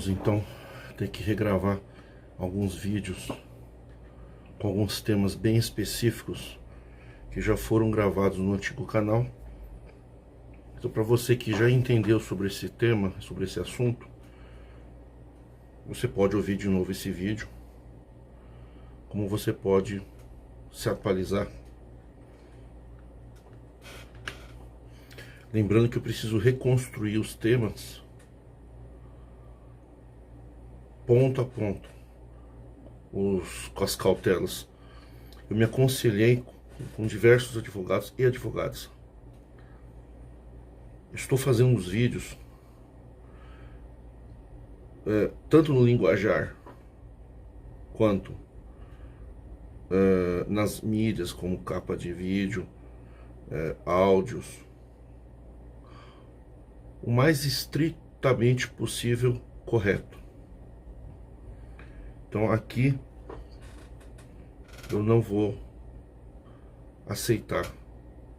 vamos então ter que regravar alguns vídeos com alguns temas bem específicos que já foram gravados no antigo canal. Então, para você que já entendeu sobre esse tema, sobre esse assunto, você pode ouvir de novo esse vídeo, como você pode se atualizar. Lembrando que eu preciso reconstruir os temas ponto a ponto, com as cautelas. Eu me aconselhei com diversos advogados e advogadas. Estou fazendo os vídeos tanto no linguajar quanto nas mídias, como capa de vídeo, áudios, o mais estritamente possível correto. Então aqui eu não vou aceitar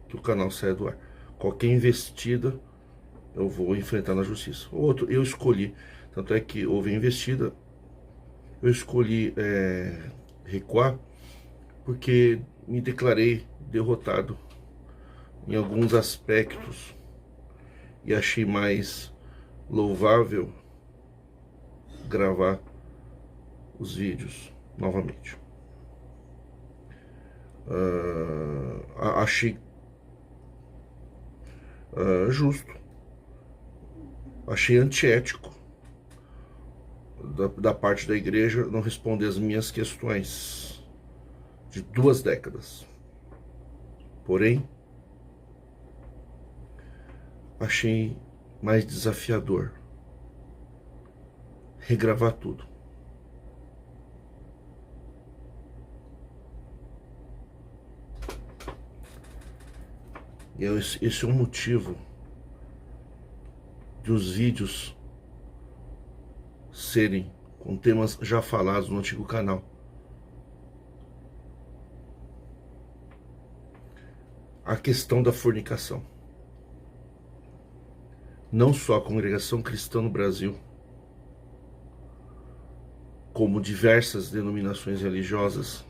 que o canal saia do ar. Qualquer investida eu vou enfrentar na justiça. O outro eu escolhi, tanto é que houve investida, eu escolhi recuar porque me declarei derrotado em alguns aspectos e achei mais louvável gravar os vídeos novamente. Achei justo, achei antiético da parte da igreja não responder as minhas questões de 2 décadas. Porém, achei mais desafiador regravar tudo. E esse é um motivo de os vídeos serem com temas já falados no antigo canal. A questão da fornicação. Não só a congregação cristã no Brasil, como diversas denominações religiosas,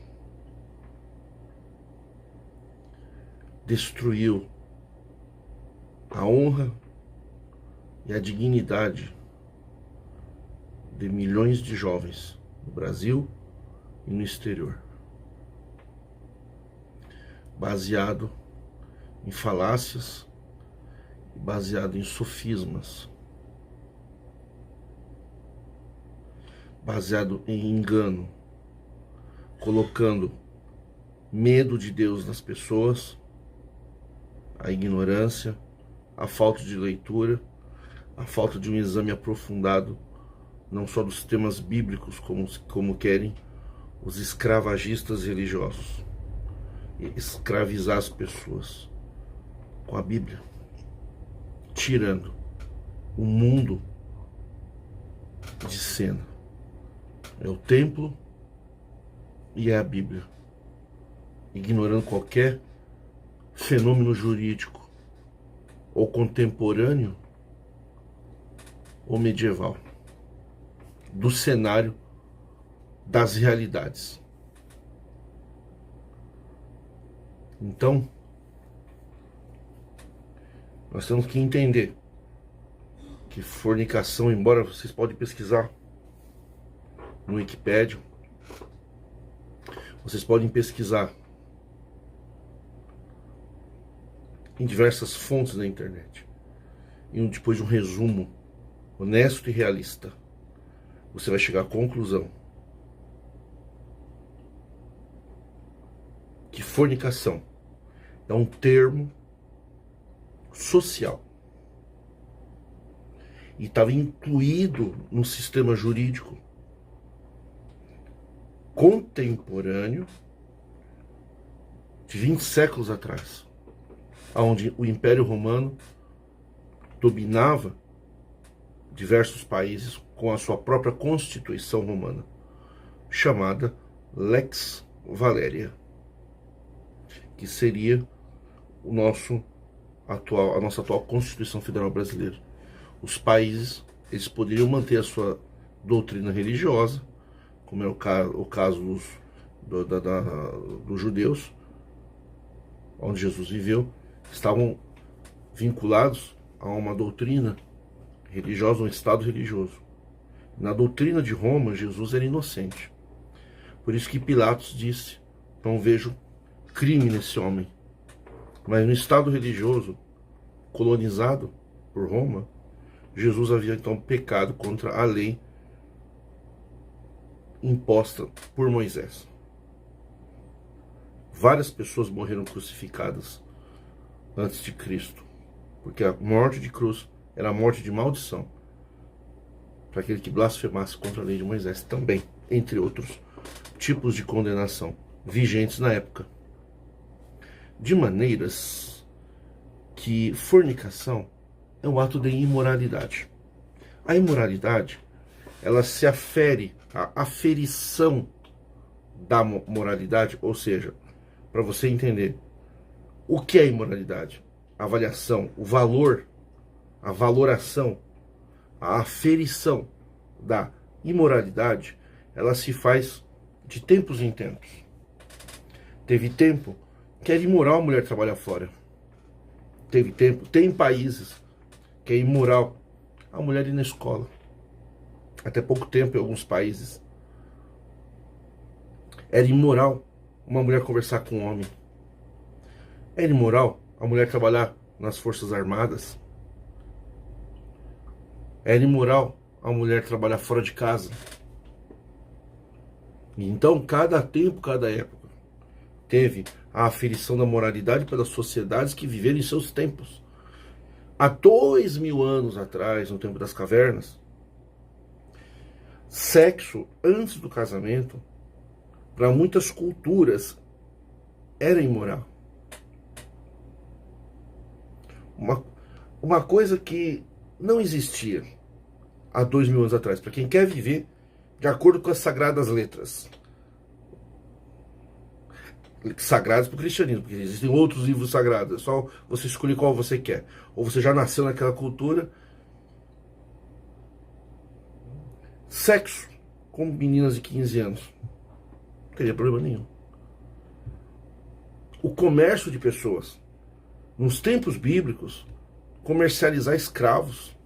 destruiu a honra e a dignidade de milhões de jovens no Brasil e no exterior, baseado em falácias, baseado em sofismas, baseado em engano, colocando medo de Deus nas pessoas, a ignorância, a falta de leitura, a falta de um exame aprofundado, não só dos temas bíblicos, como querem os escravagistas religiosos, escravizar as pessoas com a Bíblia, tirando o mundo de cena. É o templo e é a Bíblia, ignorando qualquer fenômeno jurídico ou contemporâneo ou medieval do cenário das realidades. Então, nós temos que entender que fornicação, embora vocês podem pesquisar no Wikipedia, vocês podem pesquisar em diversas fontes da internet, e depois de um resumo honesto e realista, você vai chegar à conclusão que fornicação é um termo social e estava incluído no sistema jurídico contemporâneo de 20 séculos atrás, onde o Império Romano dominava diversos países com a sua própria Constituição Romana, chamada Lex Valéria, que seria a nossa atual Constituição Federal Brasileira. Os países, eles poderiam manter a sua doutrina religiosa, como é o caso dos judeus, onde Jesus viveu, estavam vinculados a uma doutrina religiosa, um estado religioso. Na doutrina de Roma, Jesus era inocente. Por isso que Pilatos disse: não vejo crime nesse homem. Mas no estado religioso, colonizado por Roma, Jesus havia então pecado contra a lei imposta por Moisés. Várias pessoas morreram crucificadas antes de Cristo, porque a morte de cruz era a morte de maldição para aquele que blasfemasse contra a lei de Moisés também, entre outros tipos de condenação vigentes na época. De maneiras que fornicação é um ato de imoralidade. A imoralidade, ela se afere, a aferição da moralidade, ou seja, para você entender o que é imoralidade, a avaliação, o valor, a valoração, a aferição da imoralidade, ela se faz de tempos em tempos. Teve tempo que era imoral a mulher trabalhar fora. Teve tempo, tem países que é imoral a mulher ir na escola. Até pouco tempo, em alguns países, era imoral uma mulher conversar com um homem. Era imoral a mulher trabalhar nas Forças Armadas. Era imoral a mulher trabalhar fora de casa. Então, cada tempo, cada época, teve a aferição da moralidade pelas sociedades que viveram em seus tempos. Há 2000 anos atrás, no tempo das cavernas, sexo antes do casamento, para muitas culturas, era imoral. Uma coisa que não existia há 2000 anos atrás, para quem quer viver de acordo com as sagradas letras. Sagrados para o cristianismo, porque existem outros livros sagrados, é só você escolher qual você quer. Ou você já nasceu naquela cultura. Sexo com meninas de 15 anos, não teria problema nenhum. O comércio de pessoas, nos tempos bíblicos, comercializar escravos,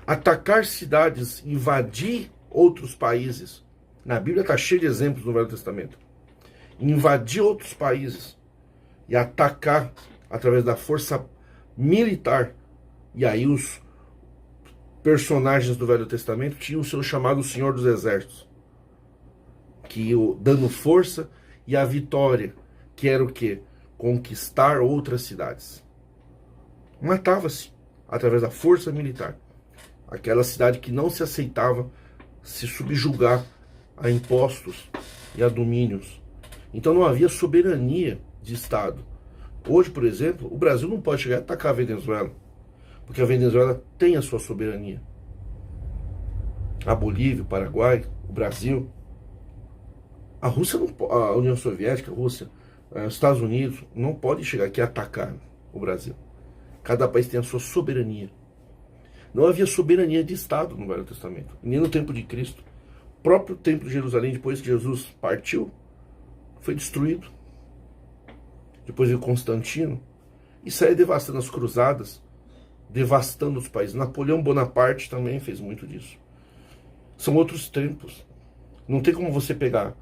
atacar cidades, invadir outros países. Na Bíblia está cheio de exemplos no Velho Testamento. Invadir outros países e atacar através da força militar. E aí os personagens do Velho Testamento tinham o seu chamado Senhor dos Exércitos, que dando força e a vitória, que era o quê? Conquistar outras cidades. Matava-se através da força militar aquela cidade que não se aceitava se subjugar a impostos e a domínios. Então não havia soberania de Estado. Hoje, por exemplo, o Brasil não pode chegar a atacar a Venezuela, porque a Venezuela tem a sua soberania. A Bolívia, o Paraguai, o Brasil. A Rússia, a União Soviética, a Rússia, os Estados Unidos não podem chegar aqui a atacar o Brasil. Cada país tem a sua soberania. Não havia soberania de Estado no Velho Testamento, nem no tempo de Cristo. O próprio templo de Jerusalém, depois que Jesus partiu, foi destruído. Depois veio Constantino e saiu devastando as cruzadas, devastando os países. Napoleão Bonaparte também fez muito disso. São outros tempos. Não tem como você pegar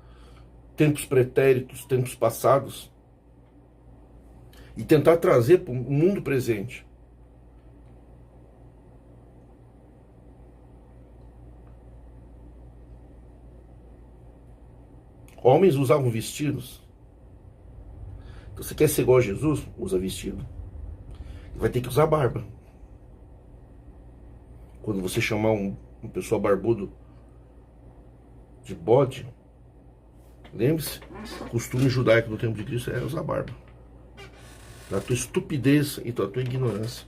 tempos pretéritos, tempos passados, e tentar trazer para o mundo presente. Homens usavam vestidos. Então, você quer ser igual a Jesus? Usa vestido. Vai ter que usar barba. Quando você chamar uma pessoa barbudo de bode, lembre-se, o costume judaico no tempo de Cristo era usar barba. Da tua estupidez e da tua ignorância,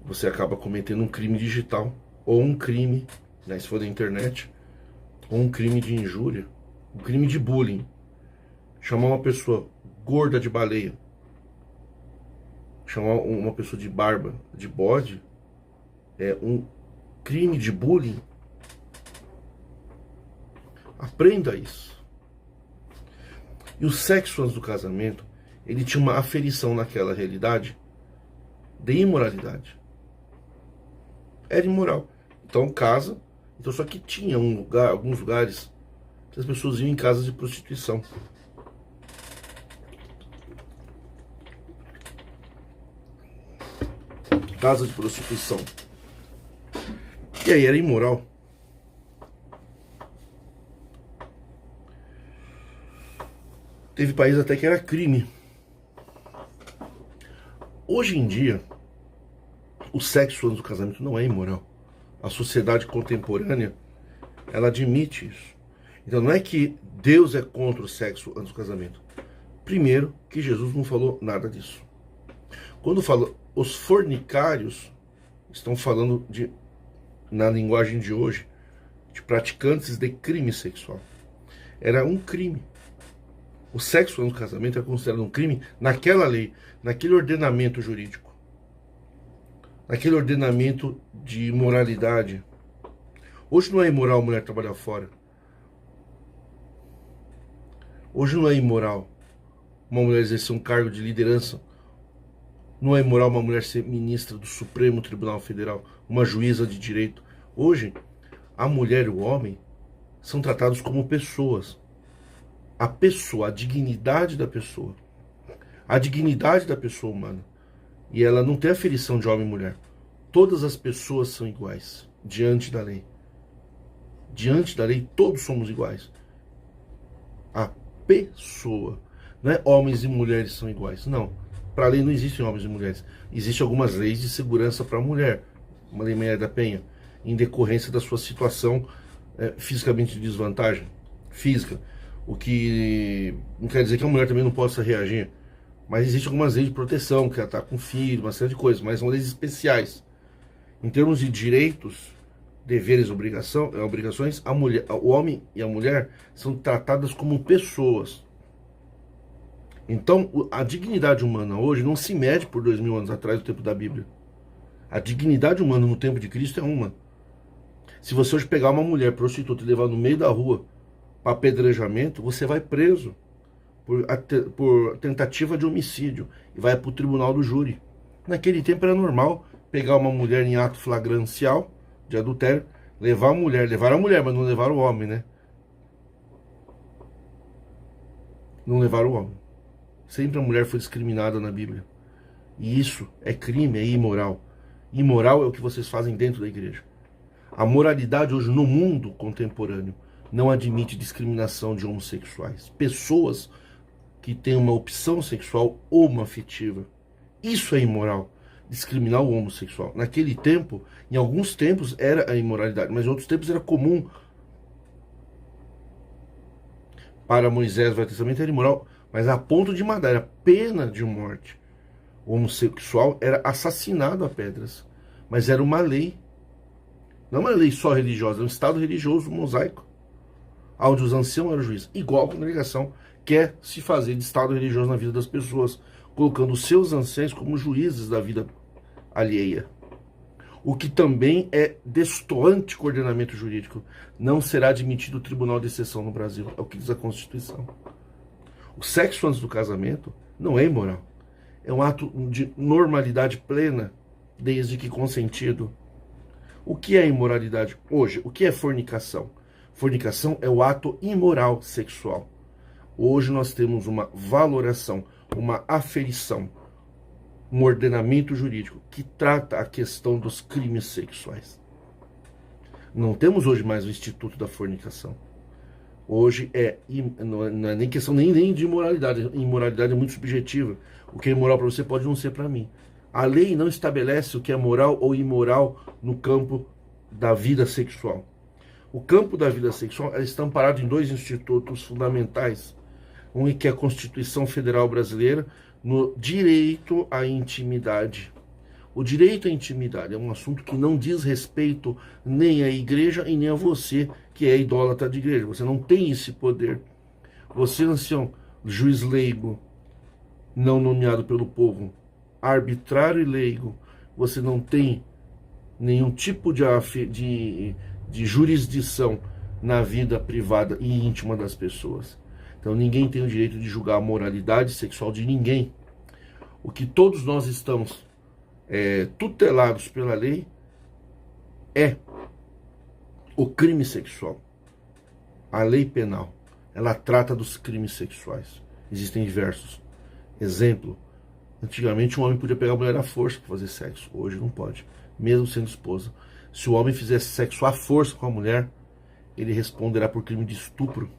você acaba cometendo um crime digital, ou um crime, né, se for da internet, ou um crime de injúria, um crime de bullying. Chamar uma pessoa gorda de baleia, chamar uma pessoa de barba de bode, um crime de bullying, aprenda isso. E o sexo antes do casamento, ele tinha uma aferição naquela realidade de imoralidade. Era imoral. Então casa, então só que tinha alguns lugares que as pessoas iam em casas de prostituição. Casa de prostituição. E aí era imoral. Teve país até que era crime. Hoje em dia, o sexo antes do casamento não é imoral. A sociedade contemporânea, ela admite isso. Então não é que Deus é contra o sexo antes do casamento. Primeiro, que Jesus não falou nada disso. Quando fala os fornicários, estão falando de, na linguagem de hoje, de praticantes de crime sexual. Era um crime. O sexo antes do casamento é considerado um crime naquela lei, naquele ordenamento jurídico, naquele ordenamento de moralidade. Hoje não é imoral a mulher trabalhar fora. Hoje não é imoral uma mulher exercer um cargo de liderança. Não é imoral uma mulher ser ministra do Supremo Tribunal Federal, uma juíza de direito. Hoje, a mulher e o homem são tratados como pessoas. A pessoa, a dignidade da pessoa. A dignidade da pessoa humana. E ela não tem aferição de homem e mulher. Todas as pessoas são iguais diante da lei. Diante da lei, todos somos iguais. A pessoa. Não é homens e mulheres são iguais. Não. Para a lei não existem homens e mulheres. Existem algumas leis de segurança para a mulher. Uma lei Maria da Penha. Em decorrência da sua situação fisicamente de desvantagem. Física. O que não quer dizer que a mulher também não possa reagir. Mas existem algumas leis de proteção, que ela está com filho, uma série de coisas. Mas são leis especiais. Em termos de direitos, deveres e obrigações, o homem e a mulher são tratadas como pessoas. Então, a dignidade humana hoje não se mede por 2000 anos atrás, do tempo da Bíblia. A dignidade humana no tempo de Cristo é uma. Se você hoje pegar uma mulher prostituta e levar no meio da rua para apedrejamento, você vai preso por tentativa de homicídio e vai para o tribunal do júri. Naquele tempo era normal pegar uma mulher em ato flagrancial de adultério, levar a mulher, mas não levar o homem, né? Não levar o homem. Sempre a mulher foi discriminada na Bíblia. E isso é crime, é imoral. Imoral é o que vocês fazem dentro da igreja. A moralidade hoje no mundo contemporâneo não admite discriminação de homossexuais. Pessoas que têm uma opção sexual homoafetiva. Isso é imoral. Discriminar o homossexual. Naquele tempo, em alguns tempos era a imoralidade, mas em outros tempos era comum. Para Moisés, o Velho Testamento era imoral, mas a ponto de matar, era pena de morte. O homossexual era assassinado a pedras, mas era uma lei. Não uma lei só religiosa, era um estado religioso mosaico, onde os anciãos eram juízes. Igual a congregação quer se fazer de estado religioso na vida das pessoas, colocando os seus anciãos como juízes da vida alheia. O que também é destoante com o ordenamento jurídico. Não será admitido o tribunal de exceção no Brasil, é o que diz a Constituição. O sexo antes do casamento não é imoral. É um ato de normalidade plena, desde que consentido. O que é imoralidade hoje? O que é fornicação? Fornicação é o ato imoral sexual. Hoje nós temos uma valoração, uma aferição, um ordenamento jurídico que trata a questão dos crimes sexuais. Não temos hoje mais o Instituto da Fornicação. Hoje não é nem questão nem de imoralidade. Imoralidade é muito subjetiva. O que é imoral para você pode não ser para mim. A lei não estabelece o que é moral ou imoral no campo da vida sexual. O campo da vida sexual está amparado em dois institutos fundamentais. Um que é a Constituição Federal Brasileira, no direito à intimidade. O direito à intimidade é um assunto que não diz respeito nem à igreja e nem a você, que é idólatra de igreja. Você não tem esse poder. Você, ancião, juiz leigo, não nomeado pelo povo, arbitrário e leigo, você não tem nenhum tipo de jurisdição na vida privada e íntima das pessoas. Então ninguém tem o direito de julgar a moralidade sexual de ninguém. O que todos nós estamos tutelados pela lei é o crime sexual. A lei penal, ela trata dos crimes sexuais. Existem diversos. Exemplo, antigamente um homem podia pegar a mulher à força para fazer sexo. Hoje não pode, mesmo sendo esposa. Se o homem fizesse sexo à força com a mulher, ele responderá por crime de estupro.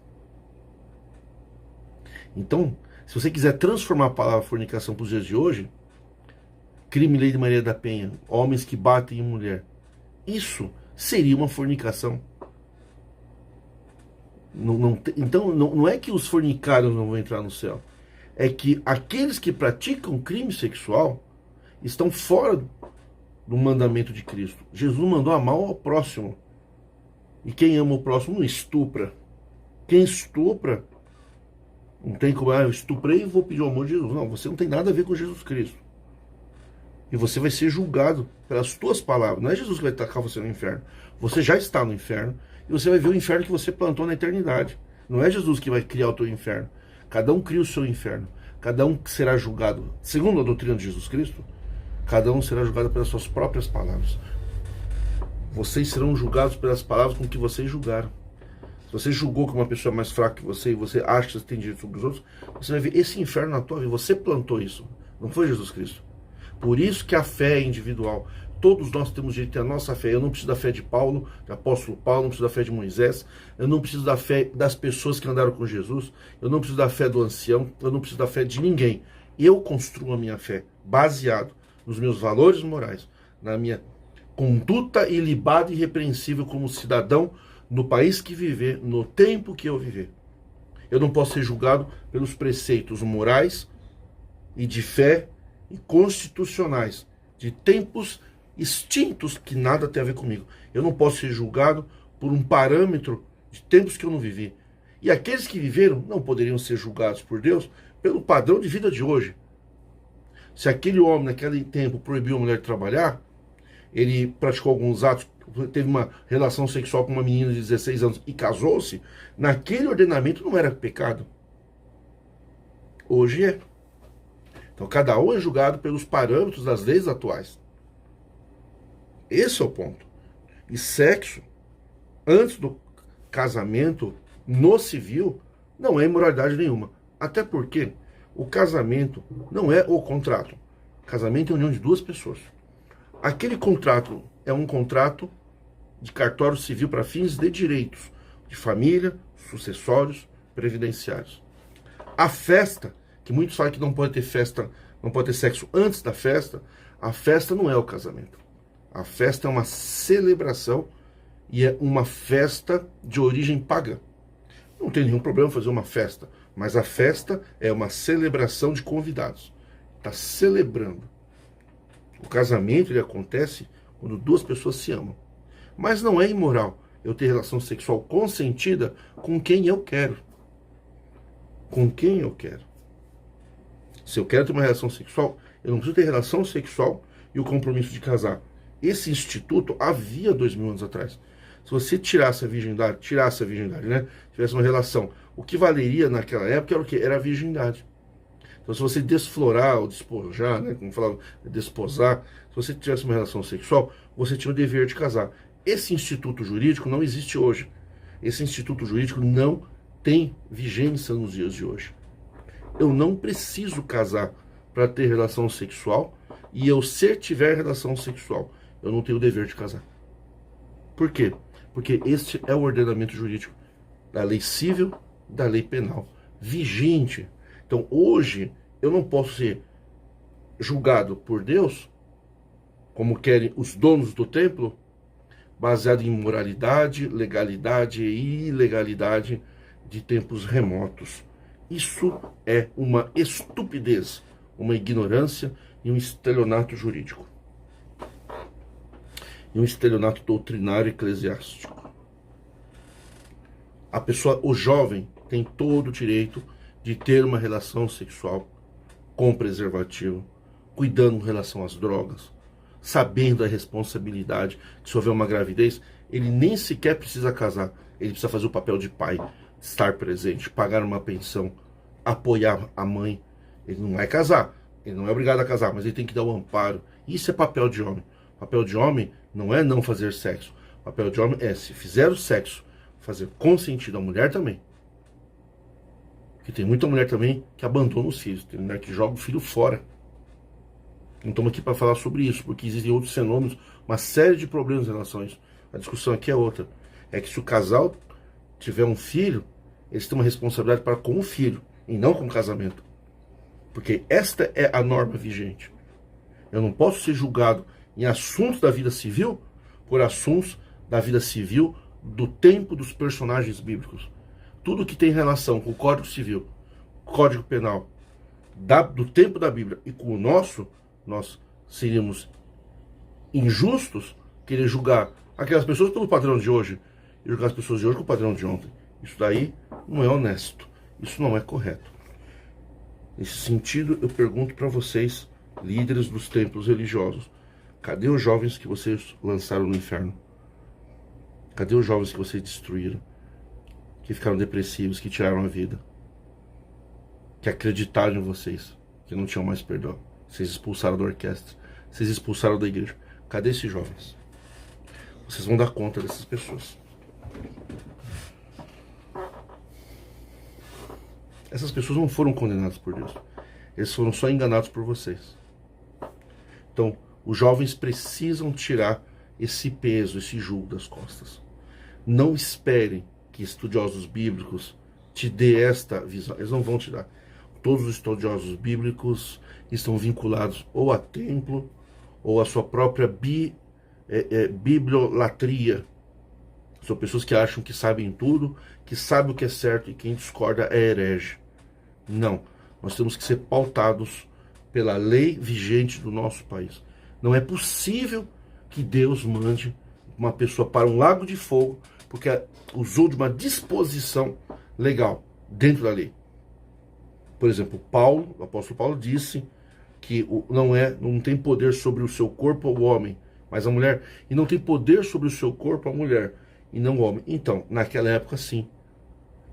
Então, se você quiser transformar a palavra fornicação para os dias de hoje, crime Lei de Maria da Penha, homens que batem em mulher, isso seria uma fornicação. Então, não é que os fornicários não vão entrar no céu. É que aqueles que praticam crime sexual estão fora do mandamento de Cristo. Jesus mandou amar ao próximo. E quem ama o próximo não estupra. Quem estupra, não tem como, eu estuprei e vou pedir o amor de Jesus. Não, você não tem nada a ver com Jesus Cristo. E você vai ser julgado pelas tuas palavras. Não é Jesus que vai tacar você no inferno. Você já está no inferno. E você vai ver o inferno que você plantou na eternidade. Não é Jesus que vai criar o teu inferno. Cada um cria o seu inferno. Cada um será julgado, segundo a doutrina de Jesus Cristo, cada um será julgado pelas suas próprias palavras. Vocês serão julgados pelas palavras com que vocês julgaram. Se você julgou que uma pessoa é mais fraca que você e você acha que você tem direito sobre os outros, você vai ver esse inferno na tua vida. Você plantou isso. Não foi Jesus Cristo. Por isso que a fé é individual. Todos nós temos direito a nossa fé. Eu não preciso da fé de Paulo, do apóstolo Paulo, não preciso da fé de Moisés, eu não preciso da fé das pessoas que andaram com Jesus, eu não preciso da fé do ancião, eu não preciso da fé de ninguém. Eu construo a minha fé baseado nos meus valores morais, na minha conduta ilibada e irrepreensível como cidadão no país que viver, no tempo que eu viver. Eu não posso ser julgado pelos preceitos morais e de fé e constitucionais de tempos extintos que nada tem a ver comigo. Eu não posso ser julgado por um parâmetro de tempos que eu não vivi. E aqueles que viveram não poderiam ser julgados por Deus pelo padrão de vida de hoje. Se aquele homem naquele tempo proibiu a mulher de trabalhar, ele praticou alguns atos, teve uma relação sexual com uma menina de 16 anos e casou-se, naquele ordenamento não era pecado. Hoje é. Então cada um é julgado pelos parâmetros das leis atuais. Esse é o ponto. E sexo, antes do casamento, no civil, não é imoralidade nenhuma. Até porque o casamento não é o contrato. O casamento é a união de duas pessoas. Aquele contrato é um contrato de cartório civil para fins de direitos, de família, sucessórios, previdenciários. A festa, que muitos falam que não pode ter festa, não pode ter sexo antes da festa, a festa não é o casamento. A festa é uma celebração e é uma festa de origem pagã. Não tem nenhum problema fazer uma festa, mas a festa é uma celebração de convidados. Está celebrando. O casamento ele acontece quando duas pessoas se amam. Mas não é imoral eu ter relação sexual consentida com quem eu quero. Com quem eu quero. Se eu quero ter uma relação sexual, eu não preciso ter relação sexual e o compromisso de casar. Esse instituto havia 2000 anos atrás. Se você tirasse a virgindade, né? Tivesse uma relação, o que valeria naquela época era o quê? Era a virgindade. Então se você desflorar ou despojar, né? Como falava, desposar, se você tivesse uma relação sexual, você tinha o dever de casar. Esse instituto jurídico não existe hoje. Esse instituto jurídico não tem vigência nos dias de hoje. Eu não preciso casar para ter relação sexual e eu, se tiver relação sexual, eu não tenho o dever de casar. Por quê? Porque este é o ordenamento jurídico da lei civil, da lei penal, vigente. Então, hoje, eu não posso ser julgado por Deus, como querem os donos do templo, baseado em moralidade, legalidade e ilegalidade de tempos remotos. Isso é uma estupidez, uma ignorância e um estelionato jurídico. E um estelionato doutrinário eclesiástico. A pessoa, o jovem, tem todo o direito de ter uma relação sexual com preservativo, cuidando em relação às drogas. sabendo a responsabilidade que se houver uma gravidez, ele nem sequer precisa casar. Ele precisa fazer o papel de pai, estar presente, pagar uma pensão, apoiar a mãe. Ele não vai casar, ele não é obrigado a casar, mas ele tem que dar o amparo. Isso é papel de homem. Papel de homem não é não fazer sexo. Papel de homem é, se fizer o sexo, fazer consentido. A mulher também. Porque tem muita mulher também que abandona os filhos. Tem mulher que joga o filho fora. Não estamos aqui para falar sobre isso, porque existem outros fenômenos, uma série de problemas em relação a isso. A discussão aqui é outra. É que se o casal tiver um filho, eles têm uma responsabilidade para com o filho, e não com o casamento. Porque esta é a norma vigente. Eu não posso ser julgado em assuntos da vida civil por assuntos da vida civil do tempo dos personagens bíblicos. Tudo que tem relação com o Código Civil, Código Penal, do tempo da Bíblia e com o nosso, nós seríamos injustos querer julgar aquelas pessoas pelo padrão de hoje e julgar as pessoas de hoje com o padrão de ontem. Isso daí não é honesto. Isso não é correto. Nesse sentido, eu pergunto para vocês, líderes dos templos religiosos, cadê os jovens que vocês lançaram no inferno? Cadê os jovens que vocês destruíram? Que ficaram depressivos, que tiraram a vida? Que acreditaram em vocês, que não tinham mais perdão. Vocês expulsaram da orquestra, vocês expulsaram da igreja. Cadê esses jovens? Vocês vão dar conta dessas pessoas. Essas pessoas não foram condenadas por Deus. Eles foram só enganados por vocês. Então, os jovens precisam tirar esse peso, esse jugo das costas. Não esperem que estudiosos bíblicos te dê esta visão. Eles não vão te dar. Todos os estudiosos bíblicos estão vinculados ou a templo ou a sua própria bibliolatria. São pessoas que acham que sabem tudo, que sabem o que é certo e quem discorda é herege. Não. Nós temos que ser pautados pela lei vigente do nosso país. Não é possível que Deus mande uma pessoa para um lago de fogo porque usou de uma disposição legal dentro da lei. Por exemplo, Paulo, o apóstolo Paulo disse que não tem poder sobre o seu corpo o homem, mas a mulher, e não tem poder sobre o seu corpo a mulher, e não o homem. Então, naquela época sim,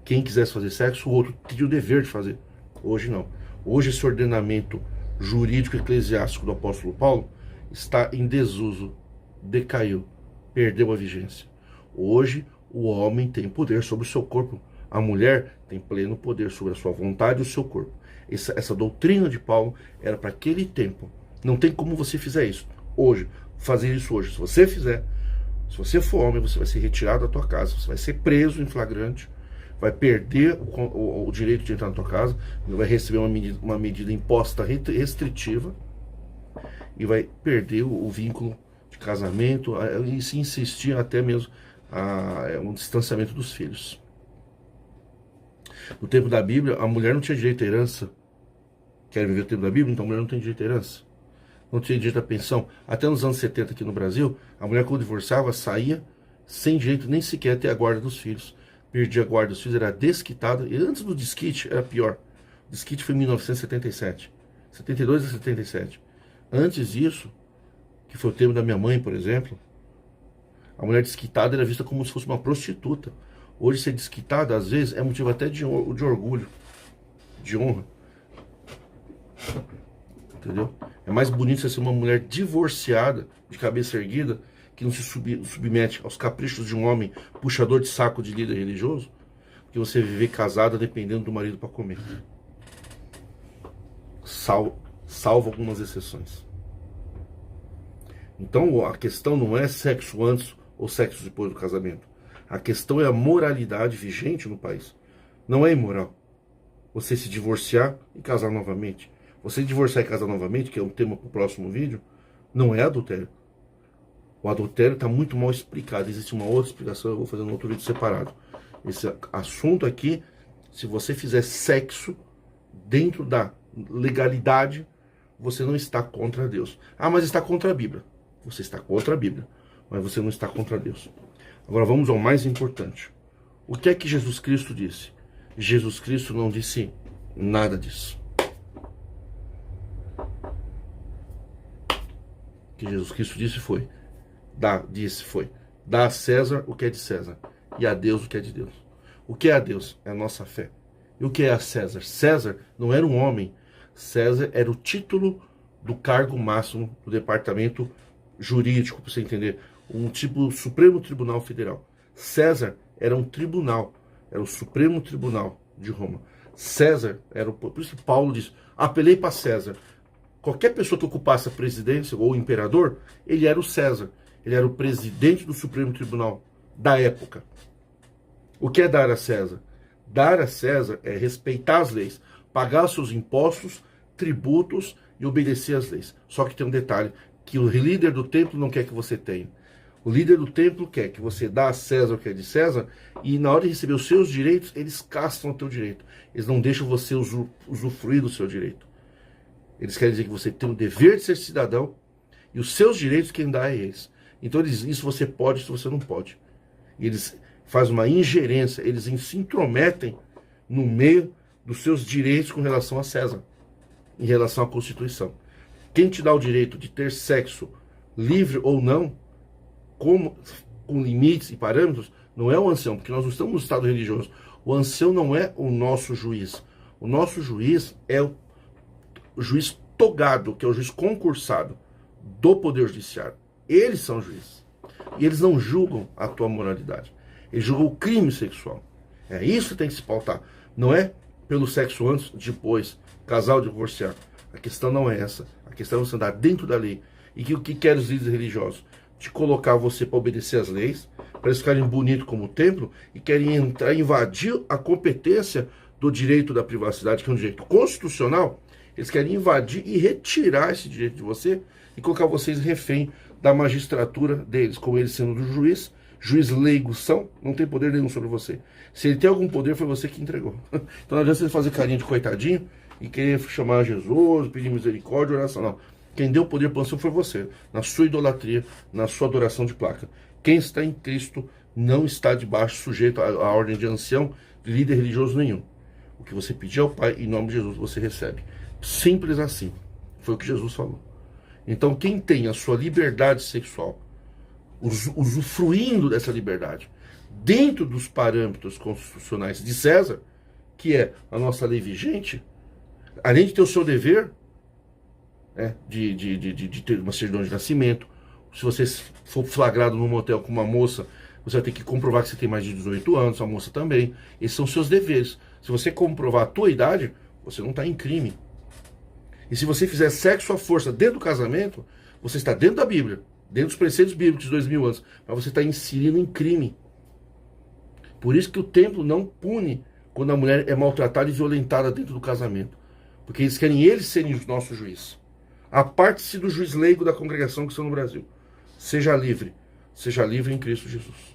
quem quisesse fazer sexo, o outro tinha o dever de fazer. Hoje não. Hoje esse ordenamento jurídico eclesiástico do apóstolo Paulo está em desuso, decaiu, perdeu a vigência. Hoje o homem tem poder sobre o seu corpo, a mulher tem pleno poder sobre a sua vontade e o seu corpo. Essa doutrina de Paulo era para aquele tempo. Não tem como você fizer isso hoje, fazer isso hoje. Se você fizer, se você for homem, você vai ser retirado da tua casa, você vai ser preso em flagrante, vai perder o direito de entrar na tua casa, vai receber uma medida imposta restritiva e vai perder o vínculo de casamento e se insistir até mesmo um distanciamento dos filhos. No tempo da Bíblia, a mulher não tinha direito à herança. Quer viver o tempo da Bíblia? Então a mulher não tem direito à herança. Não tinha direito à pensão. Até nos anos 70 aqui no Brasil, a mulher quando divorciava saía sem direito nem sequer a ter a guarda dos filhos. Perdia a guarda dos filhos, era desquitada. E antes do desquite era pior. O desquite foi em 1977. 72 a 77. Antes disso, que foi o tempo da minha mãe, por exemplo, a mulher desquitada era vista como se fosse uma prostituta. Hoje ser desquitada, às vezes, é motivo até de orgulho, de honra. Entendeu? É mais bonito você ser uma mulher divorciada, de cabeça erguida, que não se submete aos caprichos de um homem puxador de saco de líder religioso, que você viver casada dependendo do marido para comer. Salvo algumas exceções. Então a questão não é sexo antes ou sexo depois do casamento. A questão é a moralidade vigente no país. Não é imoral você se divorciar e casar novamente. Você divorciar e casar novamente, que é um tema para o próximo vídeo, não é adultério. O adultério está muito mal explicado. Existe uma outra explicação, eu vou fazer um outro vídeo separado. Esse assunto aqui, se você fizer sexo dentro da legalidade, você não está contra Deus. Ah, mas está contra a Bíblia. Você está contra a Bíblia, mas você não está contra Deus. Agora vamos ao mais importante. O que é que Jesus Cristo disse? Jesus Cristo não disse nada disso. que Jesus Cristo disse foi, dá a César o que é de César e a Deus o que é de Deus. O que é a Deus? É a nossa fé. E o que é a César? César não era um homem. César era o título do cargo máximo do departamento jurídico, para você entender. Um tipo Supremo Tribunal Federal. César era um tribunal. Era o Supremo Tribunal de Roma. César era o... Por isso que Paulo diz, apelei para César. Qualquer pessoa que ocupasse a presidência ou o imperador, ele era o César. Ele era o presidente do Supremo Tribunal da época. O que é dar a César? Dar a César é respeitar as leis, pagar seus impostos, tributos e obedecer às leis. Só que tem um detalhe, que o líder do templo não quer que você tenha. O líder do templo quer que você dá a César o que é de César e na hora de receber os seus direitos, eles castram o teu direito. Eles não deixam você usufruir do seu direito. Eles querem dizer que você tem o dever de ser cidadão e os seus direitos quem dá é eles. Então eles dizem, isso você pode, isso você não pode. E eles fazem uma ingerência, eles se intrometem no meio dos seus direitos com relação a César, em relação à Constituição. Quem te dá o direito de ter sexo livre ou não, com limites e parâmetros, não é o ancião, porque nós não estamos no estado religioso. O ancião não é o nosso juiz. O nosso juiz é o juiz togado, que é o juiz concursado do Poder Judiciário. Eles são juízes. E eles não julgam a tua moralidade. Eles julgam o crime sexual. É isso que tem que se pautar. Não é pelo sexo antes, depois, casal divorciar. A questão não é essa. A questão é você andar dentro da lei. E que o que querem os líderes religiosos? De colocar você para obedecer às leis, para eles ficarem bonitos como o templo, e querem entrar, invadir a competência do direito da privacidade, que é um direito constitucional. Eles querem invadir e retirar esse direito de você e colocar vocês refém da magistratura deles, como eles sendo do juiz leigos são, não tem poder nenhum sobre você. Se ele tem algum poder, foi você que entregou. Então não adianta você fazer carinha de coitadinho e querer chamar Jesus, pedir misericórdia, oração, não. Quem deu poder para você foi você, na sua idolatria, na sua adoração de placa. Quem está em Cristo não está debaixo, sujeito à ordem de ancião, de líder religioso nenhum. O que você pedir ao Pai, em nome de Jesus, você recebe. Simples assim. Foi o que Jesus falou. Então quem tem a sua liberdade sexual, usufruindo dessa liberdade, dentro dos parâmetros constitucionais de César, que é a nossa lei vigente, além de ter o seu dever, de ter uma certidão de nascimento, se você for flagrado num motel com uma moça, você vai ter que comprovar que você tem mais de 18 anos, a moça também. Esses são seus deveres. Se você comprovar a tua idade, você não está em crime. E se você fizer sexo à força dentro do casamento, você está dentro da Bíblia, dentro dos preceitos bíblicos de 2000 anos, mas você está inserindo em crime. Por isso que o templo não pune quando a mulher é maltratada e violentada dentro do casamento. Porque eles querem eles serem o nosso juiz. Aparte-se do juiz leigo da congregação que estão no Brasil. Seja livre em Cristo Jesus.